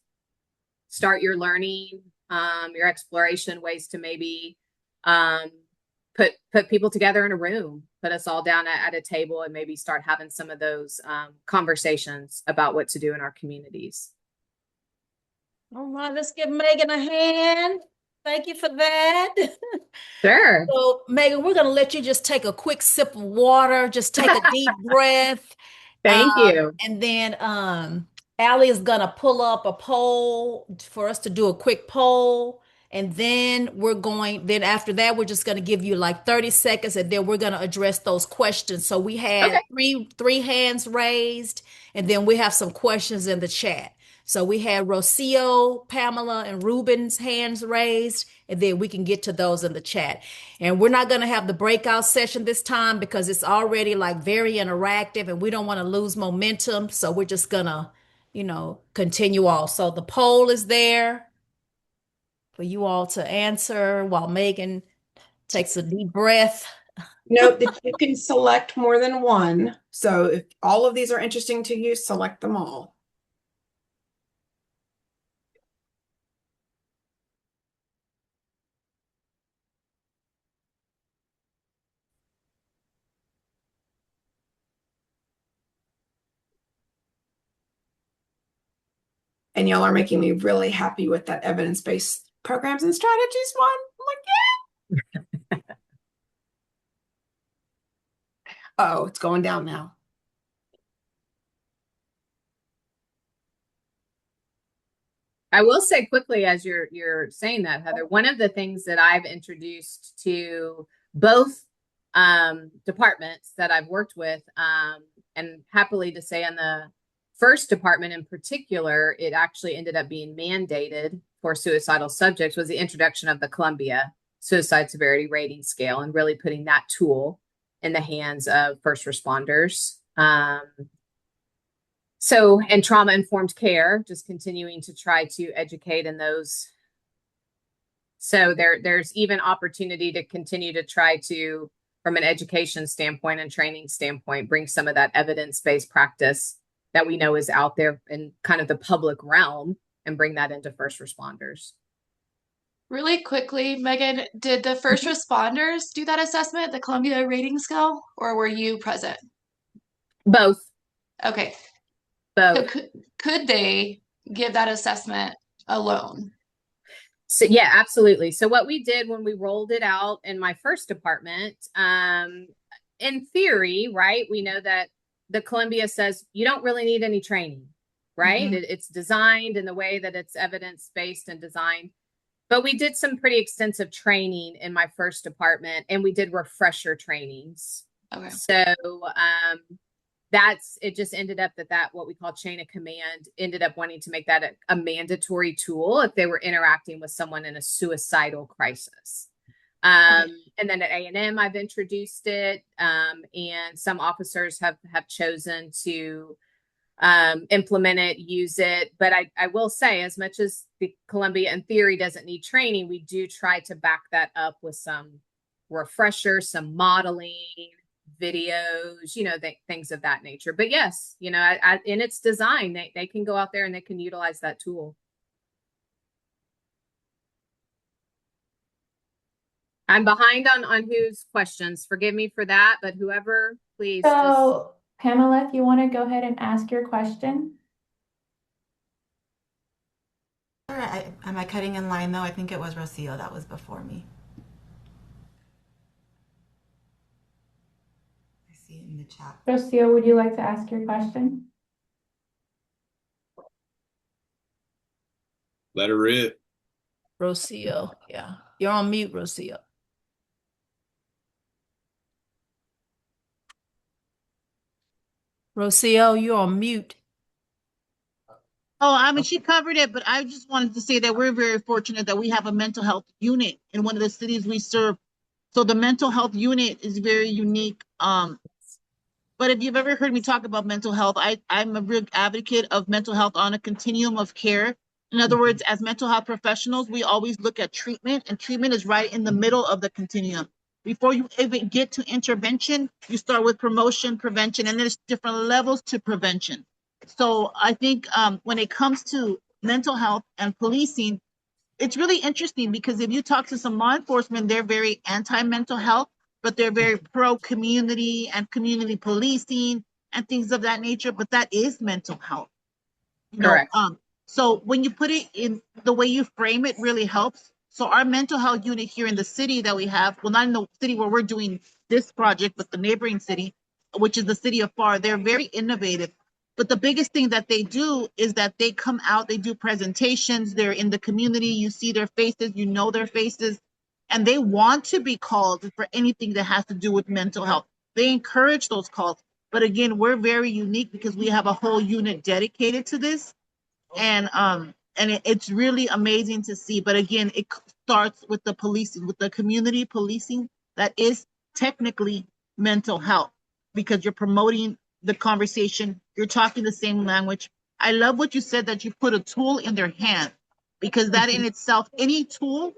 start your learning, your exploration, ways to maybe put people together in a room, put us all down at a table and maybe start having some of those conversations about what to do in our communities. All right, let's give Megan a hand. Thank you for that. Sure. So, Megan, we're going to let you just take a quick sip of water, just take a deep breath. Thank you. And then Allie is going to pull up a poll for us to do a quick poll. And then then after that, we're just going to give you like 30 seconds and then we're going to address those questions. So we had Okay. three hands raised, and then we have some questions in the chat. So we had Rocio, Pamela, and Ruben's hands raised, and then we can get to those in the chat. And we're not going to have the breakout session this time because it's already like very interactive and we don't want to lose momentum. So we're just going to, continue on. So the poll is there for you all to answer while Megan takes a deep breath. Note that you can select more than one. So if all of these are interesting to you, select them all. And y'all are making me really happy with that evidence-based programs and strategies one. I'm like, yeah. Oh, it's going down now. I will say quickly as you're saying that, Heather, one of the things that I've introduced to both departments that I've worked with, and happily to say on the first department in particular, it actually ended up being mandated for suicidal subjects, was the introduction of the Columbia Suicide Severity Rating Scale and really putting that tool in the hands of first responders. And trauma-informed care, just continuing to try to educate in those. So there's even opportunity to continue to try to, from an education standpoint and training standpoint, bring some of that evidence-based practice that we know is out there in kind of the public realm and bring that into first responders. Really quickly, Megan, did the first responders do that assessment, the Columbia rating scale, or were you present? Both. Okay. Both. So could they give that assessment alone? So yeah, absolutely. So what we did when we rolled it out in my first department, in theory, right, we know that the Columbia says you don't really need any training, right? Mhm. It's designed in the way that it's evidence-based and designed. But we did some pretty extensive training in my first department, and we did refresher trainings. Okay. So it just ended up that what we call chain of command ended up wanting to make that a mandatory tool if they were interacting with someone in a suicidal crisis. And then at A&M, I've introduced it, and some officers have chosen to implement it, use it. But I will say, as much as the Columbia in theory doesn't need training, we do try to back that up with some refreshers, some modeling, videos, things of that nature. But yes, in its design, they can go out there and they can utilize that tool. I'm behind on whose questions. Forgive me for that, but whoever, please. So, Pamela, if you want to go ahead and ask your question. All right. Am I cutting in line though? I think it was Rocio that was before me. I see it in the chat. Rocio, would you like to ask your question? Let her rip. Rocio, yeah. You're on mute, Rocio. Rocio, you're on mute. Oh, I mean, she covered it, but I just wanted to say that we're very fortunate that we have a mental health unit in one of the cities we serve. So the mental health unit is very unique. But if you've ever heard me talk about mental health, I'm a real advocate of mental health on a continuum of care. In other words, as mental health professionals, we always look at treatment, and treatment is right in the middle of the continuum. Before you even get to intervention, you start with promotion, prevention, and there's different levels to prevention. So I think when it comes to mental health and policing, it's really interesting because if you talk to some law enforcement, they're very anti-mental health, but they're very pro-community and community policing and things of that nature. But that is mental health. Correct. So when you put it in the way you frame it really helps. So our mental health unit here in the city that we have, well, not in the city where we're doing this project, but the neighboring city, which is the city of FAR, they're very innovative. But the biggest thing that they do is that they come out, they do presentations, they're in the community, you see their faces, you know their faces, and they want to be called for anything that has to do with mental health. They encourage those calls. But again, we're very unique because we have a whole unit dedicated to this. And it's really amazing to see. But again, it starts with the policing, with the community policing that is technically mental health, because you're promoting the conversation, you're talking the same language. I love what you said, that you put a tool in their hand, because that in itself, any tool.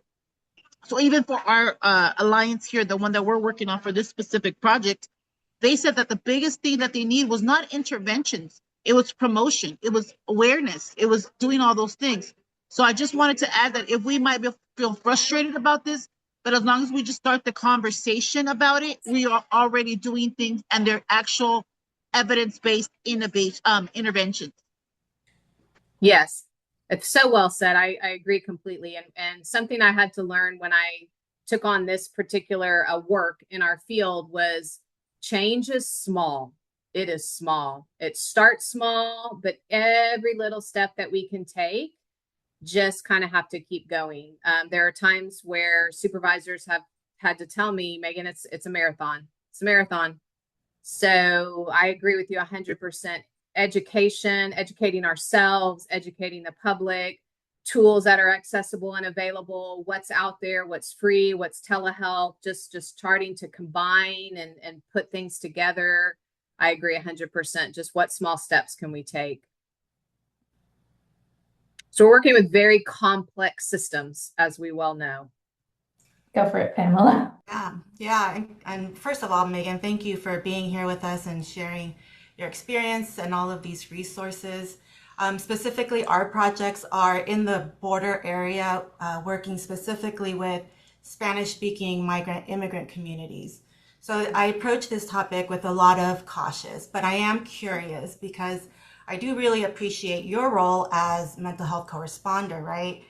So even for our alliance here, the one that we're working on for this specific project, they said that the biggest thing that they need was not interventions. It was promotion. It was awareness. It was doing all those things. So I just wanted to add that if we might feel frustrated about this, but as long as we just start the conversation about it, we are already doing things, and they're actual evidence-based interventions. Yes, it's so well said. I agree completely. And something I had to learn when I took on this particular work in our field was change is small. It is small. It starts small, but every little step that we can take, just kind of have to keep going. There are times where supervisors have had to tell me, Megan, it's a marathon. It's a marathon. So I agree with you 100%. Education, educating ourselves, educating the public, tools that are accessible and available, what's out there, what's free, what's telehealth, just starting to combine and put things together. I agree 100%. Just what small steps can we take? So we're working with very complex systems, as we well know. Go for it, Pamela. Yeah. And first of all, Megan, thank you for being here with us and sharing your experience and all of these resources. Specifically, our projects are in the border area, working specifically with Spanish-speaking migrant immigrant communities. So I approach this topic with a lot of cautious, but I am curious because I do really appreciate your role as mental health corresponder, right?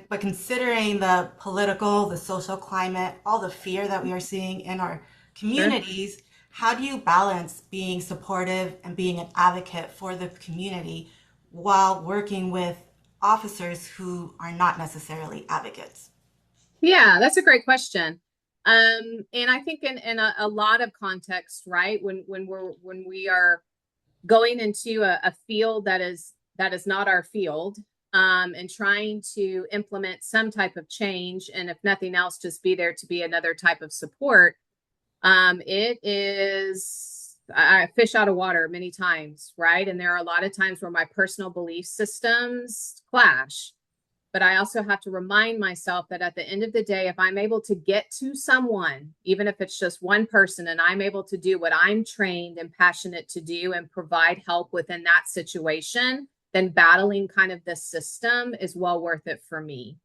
But considering the political, the social climate, all the fear that we are seeing in our communities, sure, how do you balance being supportive and being an advocate for the community while working with officers who are not necessarily advocates? Yeah, that's a great question. And I think in a lot of contexts, right, when we are going into a field that is not our field, and trying to implement some type of change, and if nothing else, just be there to be another type of support. It is, I fish out of water many times, right? And there are a lot of times where my personal belief systems clash. But I also have to remind myself that at the end of the day, if I'm able to get to someone, even if it's just one person, and I'm able to do what I'm trained and passionate to do and provide help within that situation, then battling kind of the system is well worth it for me.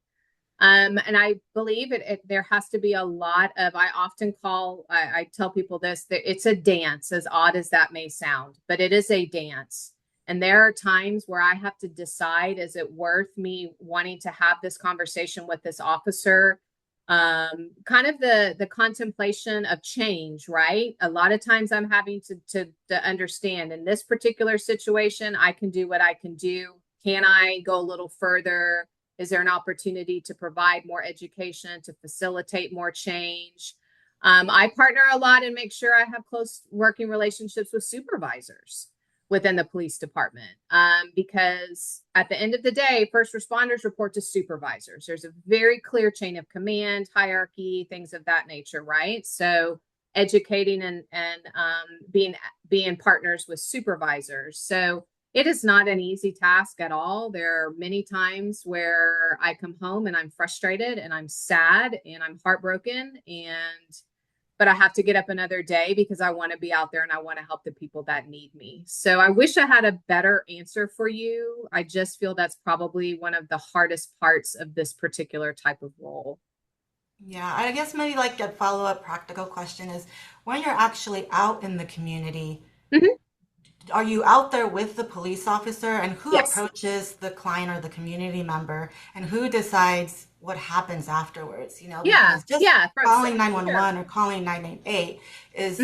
And I believe there has to be a lot of, I tell people this, that it's a dance, as odd as that may sound, but it is a dance. And there are times where I have to decide, is it worth me wanting to have this conversation with this officer? Kind of the contemplation of change, right? A lot of times I'm having to understand, in this particular situation, I can do what I can do. Can I go a little further? Is there an opportunity to provide more education, to facilitate more change? I partner a lot and make sure I have close working relationships with supervisors within the police department, because at the end of the day, first responders report to supervisors. There's a very clear chain of command, hierarchy, things of that nature, right? So educating and being partners with supervisors. So it is not an easy task at all. There are many times where I come home and I'm frustrated and I'm sad and I'm heartbroken, but I have to get up another day because I want to be out there and I want to help the people that need me. So I wish I had a better answer for you. I just feel that's probably one of the hardest parts of this particular type of role. Yeah, I guess maybe like a follow-up practical question is, when you're actually out in the community, are you out there with the police officer, and who approaches the client or the community member, and who decides what happens afterwards? You know, because just calling 911 or calling 988 is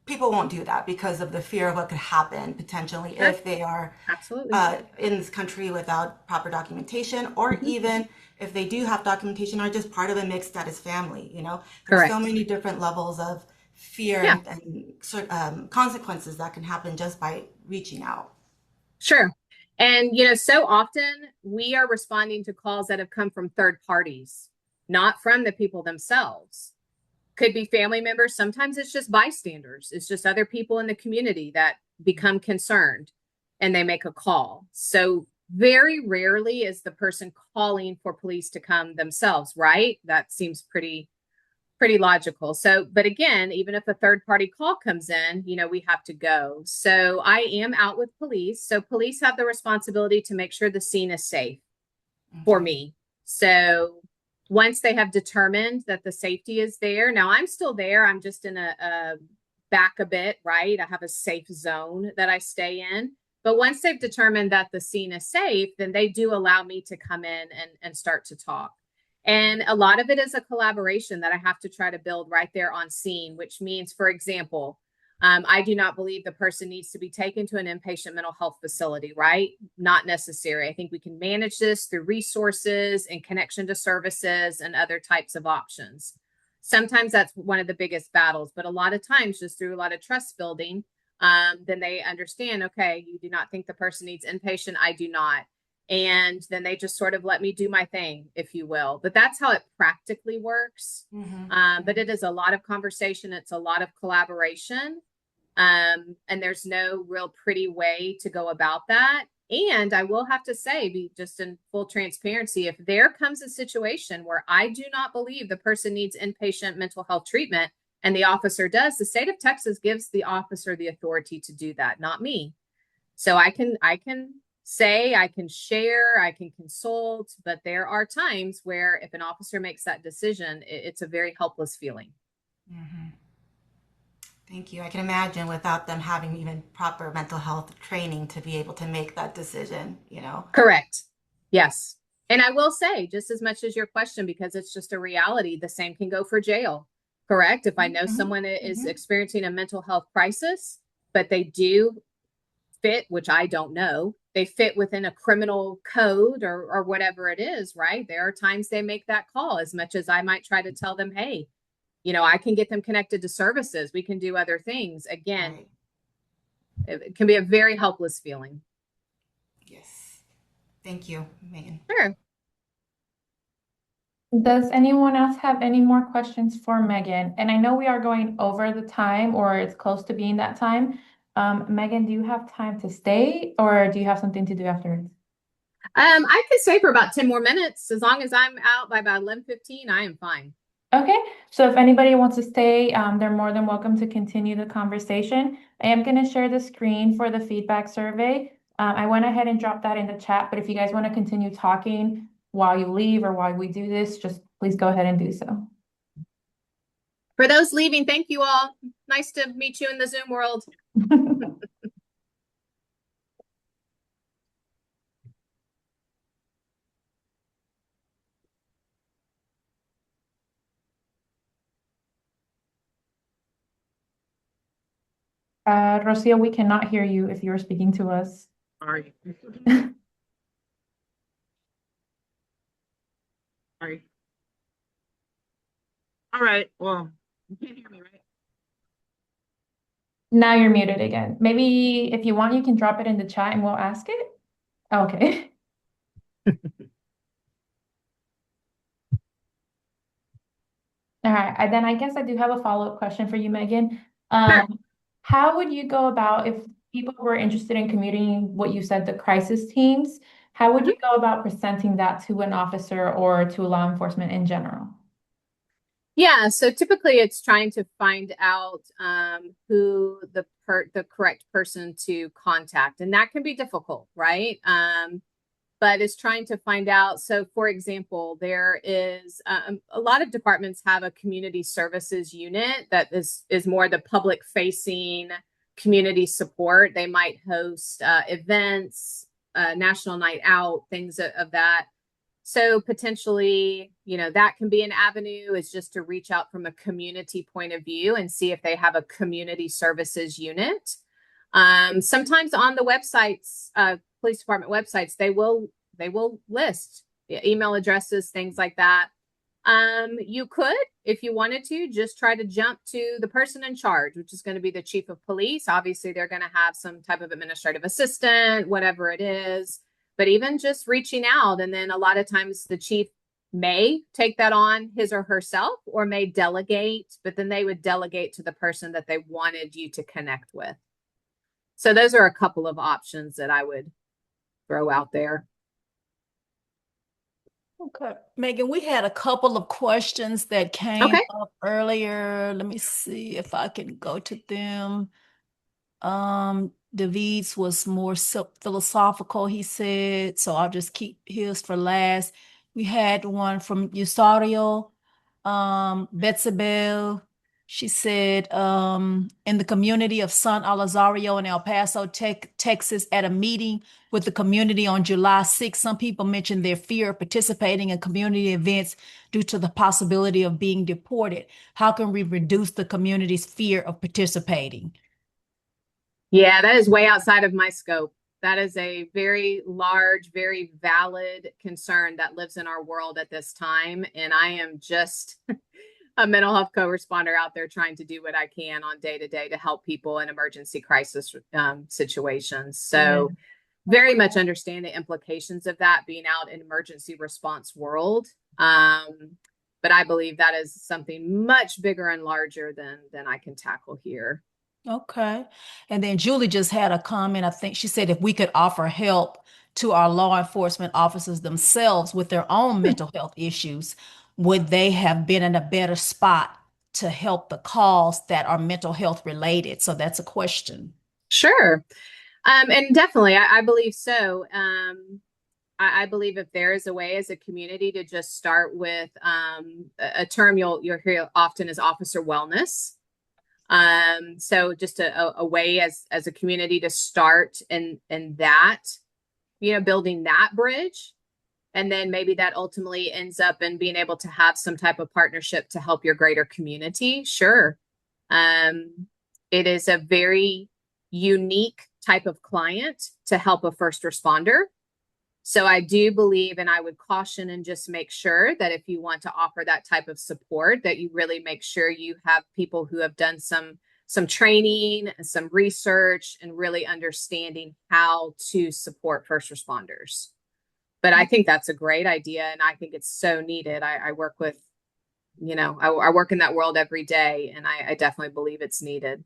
people won't do that because of the fear of what could happen potentially Sure. if they are Absolutely. in this country without proper documentation, or even if they do have documentation, are just part of a mixed status family. You know, there's so Correct. many different levels of fear Yeah. and consequences that can happen just by reaching out. Sure. And, so often we are responding to calls that have come from third parties, not from the people themselves. Could be family members. Sometimes it's just bystanders. It's just other people in the community that become concerned and they make a call. So very rarely is the person calling for police to come themselves, right? That seems pretty logical. So, but again, even if a third party call comes in, we have to go. So I am out with police. So police have the responsibility to make sure the scene is safe for me. So once they have determined that the safety is there, now I'm still there. I'm just in a back a bit, right? I have a safe zone that I stay in. But once they've determined that the scene is safe, then they do allow me to come in and start to talk. And a lot of it is a collaboration that I have to try to build right there on scene, which means, for example, I do not believe the person needs to be taken to an inpatient mental health facility, right? Not necessary. I think we can manage this through resources and connection to services and other types of options. Sometimes that's one of the biggest battles, but a lot of times just through a lot of trust building, then they understand, okay, you do not think the person needs inpatient. I do not. And then they just sort of let me do my thing, if you will. But that's how it practically works. But it is a lot of conversation. It's a lot of collaboration. And there's no real pretty way to go about that. And I will have to say, be just in full transparency, if there comes a situation where I do not believe the person needs inpatient mental health treatment and the officer does, the state of Texas gives the officer the authority to do that, not me. So I can say, I can share, I can consult, but there are times where if an officer makes that decision, it's a very helpless feeling. Thank you. I can imagine without them having even proper mental health training to be able to make that decision, Correct. Yes. And I will say, just as much as your question, because it's just a reality, the same can go for jail. Correct. If I know someone is experiencing a mental health crisis, but they do fit, which I don't know, they fit within a criminal code or whatever it is, right? There are times they make that call, as much as I might try to tell them, hey, I can get them connected to services. We can do other things. Again, it can be a very helpless feeling. Yes. Thank you, Megan. Sure. Does anyone else have any more questions for Megan? And I know we are going over the time, or it's close to being that time. Megan, do you have time to stay, or do you have something to do afterwards? I could stay for about 10 more minutes. As long as I'm out by about 11:15, I am fine. Okay, so if anybody wants to stay, they're more than welcome to continue the conversation. I am going to share the screen for the feedback survey. I went ahead and dropped that in the chat, but if you guys want to continue talking while you leave or while we do this, just please go ahead and do so. For those leaving, thank you all. Nice to meet you in the Zoom world. Rocio, we cannot hear you if you're speaking to us. Sorry. Sorry. All right. Well, you can't hear me, right? Now you're muted again. Maybe if you want, you can drop it in the chat and we'll ask it. Okay. All right. Then I guess I do have a follow-up question for you, Megan. Sure. How would you go about if people were interested in commuting what you said, the crisis teams? How would you go about presenting that to an officer or to law enforcement in general? Yeah, so typically it's trying to find out who the correct person to contact, and that can be difficult, right? But it's trying to find out. So, for example, there is a lot of departments have a community services unit that is more the public facing community support. They might host events, national night out, things of that So potentially, that can be an avenue, is just to reach out from a community point of view and see if they have a community services unit. Sometimes on the websites, police department websites, they will list email addresses, things like that. You could, if you wanted to, just try to jump to the person in charge, which is going to be the chief of police. Obviously, they're going to have some type of administrative assistant, whatever it is. But even just reaching out, and then a lot of times the chief may take that on his or herself, or may delegate, but then they would delegate to the person that they wanted you to connect with. So those are a couple of options that I would throw out there. Okay. Megan, we had a couple of questions that came up earlier. Let me see if I can go to them. David's was more philosophical, he said, so I'll just keep his for last. We had one from Usario, Betsabel. She said, in the community of San Alazario in El Paso, Texas, at a meeting with the community on July 6th, some people mentioned their fear of participating in community events due to the possibility of being deported. How can we reduce the community's fear of participating? Yeah, that is way outside of my scope. That is a very large, very valid concern that lives in our world at this time. And I am just a mental health co-responder out there trying to do what I can on day to day to help people in emergency crisis situations. So very much understand the implications of that being out in emergency response world. But I believe that is something much bigger and larger than I can tackle here. Okay. And then Julie just had a comment. I think she said if we could offer help to our law enforcement officers themselves with their own mental health issues, would they have been in a better spot to help the calls that are mental health related? So that's a question. Sure. And definitely, I believe so. I believe if there is a way as a community to just start with a term you'll hear often is officer wellness. So just a way as a community to start in that, building that bridge. And then maybe that ultimately ends up in being able to have some type of partnership to help your greater community. Sure. It is a very unique type of client to help a first responder. So I do believe, and I would caution and just make sure that if you want to offer that type of support, that you really make sure you have people who have done some training, some research, and really understanding how to support first responders. But I think that's a great idea, and I think it's so needed. I work with, I work in that world every day, and I definitely believe it's needed.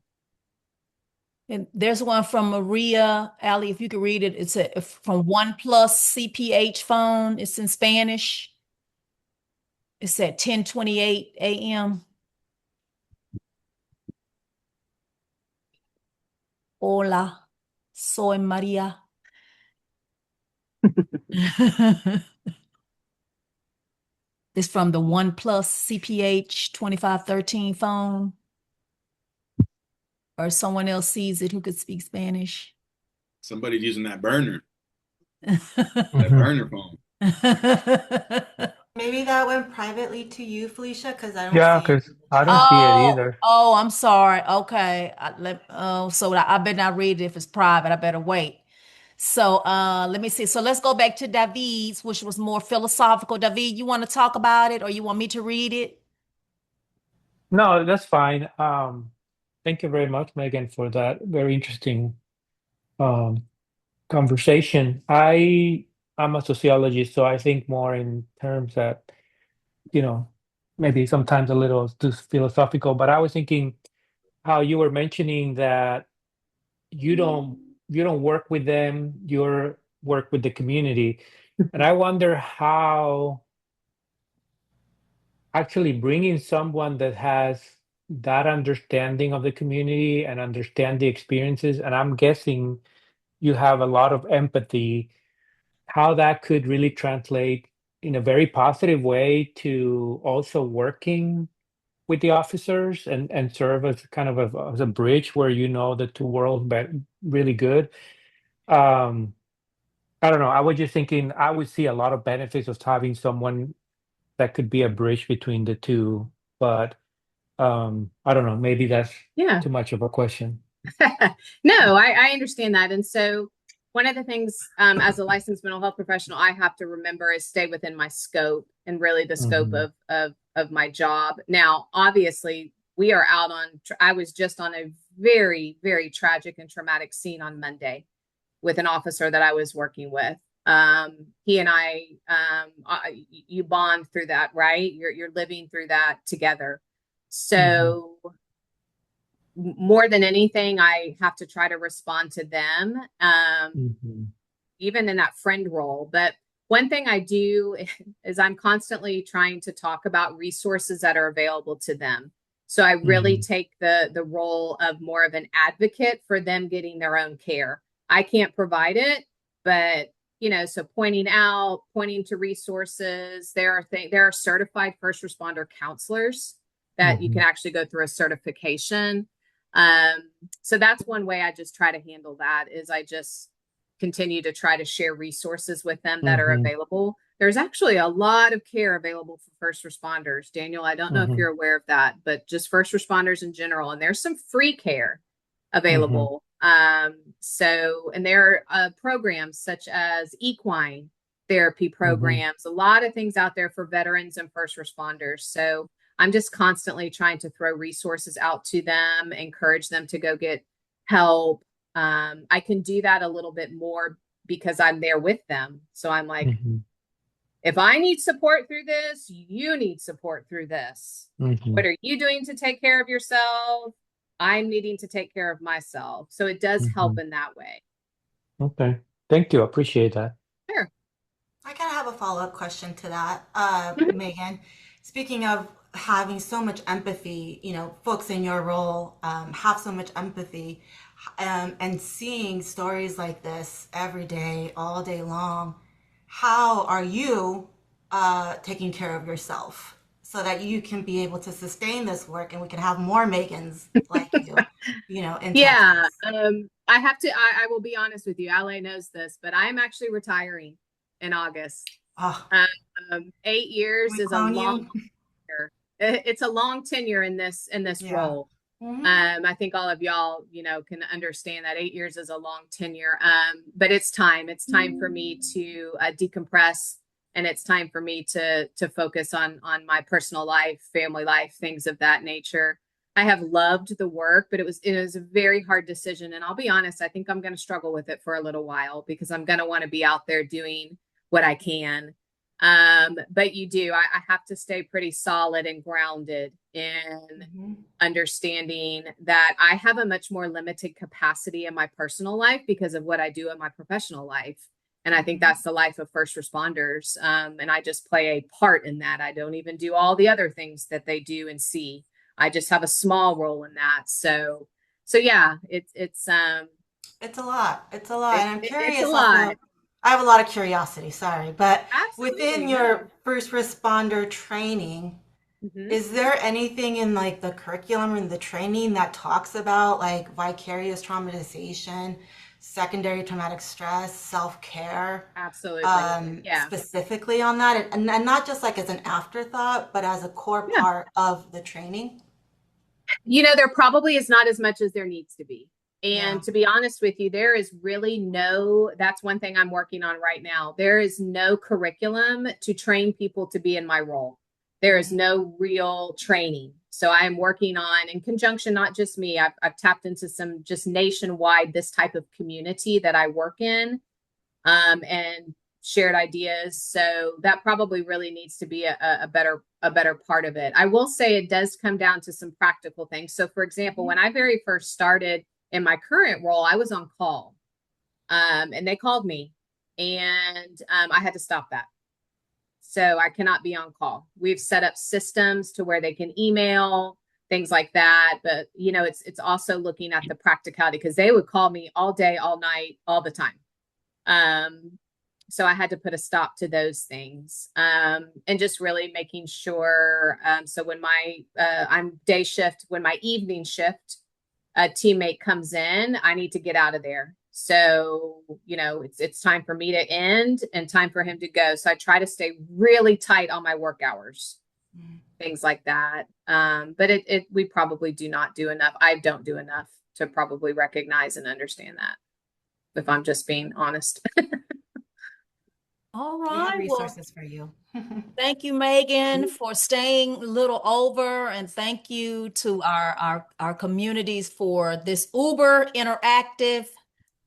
And there's one from Maria. Ali, if you could read it, it's from OnePlus CPH phone. It's in Spanish. It's at 10:28 a.m. Hola, soy Maria. It's from the OnePlus CPH 2513 phone. Or someone else sees it who could speak Spanish. Somebody's using that burner. That burner phone. Maybe that went privately to you, Felicia, because I don't Yeah, see it. because I don't see it either. Oh, I'm sorry. Okay. So I better not read it if it's private. I better wait. So let me see. So let's go back to David's, which was more philosophical. David, you want to talk about it or you want me to read it? No, that's fine. Thank you very much, Megan, for that very interesting um, conversation. I'm a sociologist, so I think more in terms that, maybe sometimes a little too philosophical, but I was thinking how you were mentioning that you don't work with them, you work with the community. And I wonder how actually bringing someone that has that understanding of the community and understand the experiences, and I'm guessing you have a lot of empathy, how that could really translate in a very positive way to also working with the officers and serve as kind of as a bridge where the two worlds really good. I don't know. I was just thinking I would see a lot of benefits of having someone that could be a bridge between the two, but I don't know. Maybe that's Yeah. too much of a question. No, I understand that. And so one of the things as a licensed mental health professional, I have to remember is stay within my scope and really the scope of my job. Now, obviously, we are out on, I was just on a very, very tragic and traumatic scene on Monday with an officer that I was working with. He and you bond through that, right? You're living through that together. So more than anything, I have to try to respond to them, even in that friend role. But one thing I do is I'm constantly trying to talk about resources that are available to them. So I really take the role of more of an advocate for them getting their own care. I can't provide it, but so pointing to resources. There are certified first responder counselors that you can actually go through a certification. So that's one way I just try to handle that is I just continue to try to share resources with them that are available. There's actually a lot of care available for first responders. Daniel, I don't know if you're aware of that, but just first responders in general. And there's some free care available. And there are programs such as equine therapy programs, a lot of things out there for veterans and first responders. So I'm just constantly trying to throw resources out to them, encourage them to go get help. I can do that a little bit more because I'm there with them. So I'm like, if I need support through this, you need support through this. What are you doing to take care of yourself? I'm needing to take care of myself. So it does help in that way. Okay. Thank you. Appreciate that. Sure. I kind of have a follow-up question to that, Megan. Speaking of having so much empathy, folks in your role have so much empathy, and seeing stories like this every day, all day long, how are you taking care of yourself so that you can be able to sustain this work and we can have more Megans like you, in Yeah. Texas? I will be honest with you. LA knows this, but I'm actually retiring in August. 8 years is a long tenure. It's a long tenure in this role. I think all of y'all, can understand that 8 years is a long tenure. But it's time. It's time for me to decompress, and it's time for me to focus on my personal life, family life, things of that nature. I have loved the work, but it was a very hard decision. And I'll be honest, I think I'm going to struggle with it for a little while because I'm going to want to be out there doing what I can. But I have to stay pretty solid and grounded in understanding that I have a much more limited capacity in my personal life because of what I do in my professional life. And I think that's the life of first responders. And I just play a part in that. I don't even do all the other things that they do and see. I just have a small role in that. So yeah, it's a lot. It's a lot. And I'm curious. It's a lot. I have a lot of curiosity, sorry, but Absolutely, within your first responder training, is there anything in like the curriculum and the training that talks about like vicarious traumatization, secondary traumatic stress, self-care? Absolutely. Yeah. Specifically on that, and not just like as an afterthought, but as a core part of the training? There probably is not as much as there needs to be. And to be honest with you, there is really that's one thing I'm working on right now. There is no curriculum to train people to be in my role. There is no real training. So I am working on, in conjunction, not just me, I've tapped into some just nationwide, this type of community that I work in, and shared ideas. So that probably really needs to be a better part of it. I will say it does come down to some practical things. So for example, when I very first started in my current role, I was on call, and they called me, and I had to stop that. So I cannot be on call. We've set up systems to where they can email, things like that. But it's also looking at the practicality because they would call me all day, all night, all the time. So I had to put a stop to those things, and just really making sure. So when I'm day shift, when my evening shift a teammate comes in, I need to get out of there. So, you know, it's time for me to end and time for him to go. So I try to stay really tight on my work hours, things like that. But we probably do not do enough. I don't do enough to probably recognize and understand that, if I'm just being honest. All We have right. resources for you. Thank you, Megan, for staying a little over, and thank you to our communities for this uber interactive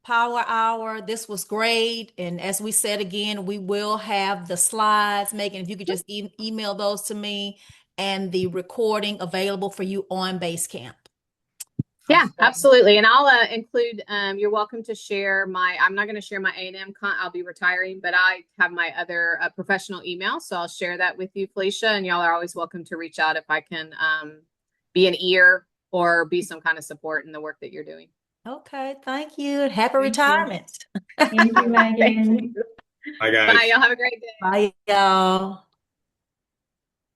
power hour. This was great. And as we said again, we will have the slides. Megan, if you could just email those to me, and the recording available for you on Basecamp. Yeah, absolutely. And I'll include, you're welcome to share I'm not going to share my A&M I'll be retiring, but I have my other professional email. So I'll share that with you, Felicia, and y'all are always welcome to reach out if I can be an ear or be some kind of support in the work that you're doing. Okay, thank you. And happy retirement. Thank you, Megan. Thank you. Bye, guys. Bye, y'all have a great day. Bye, y'all.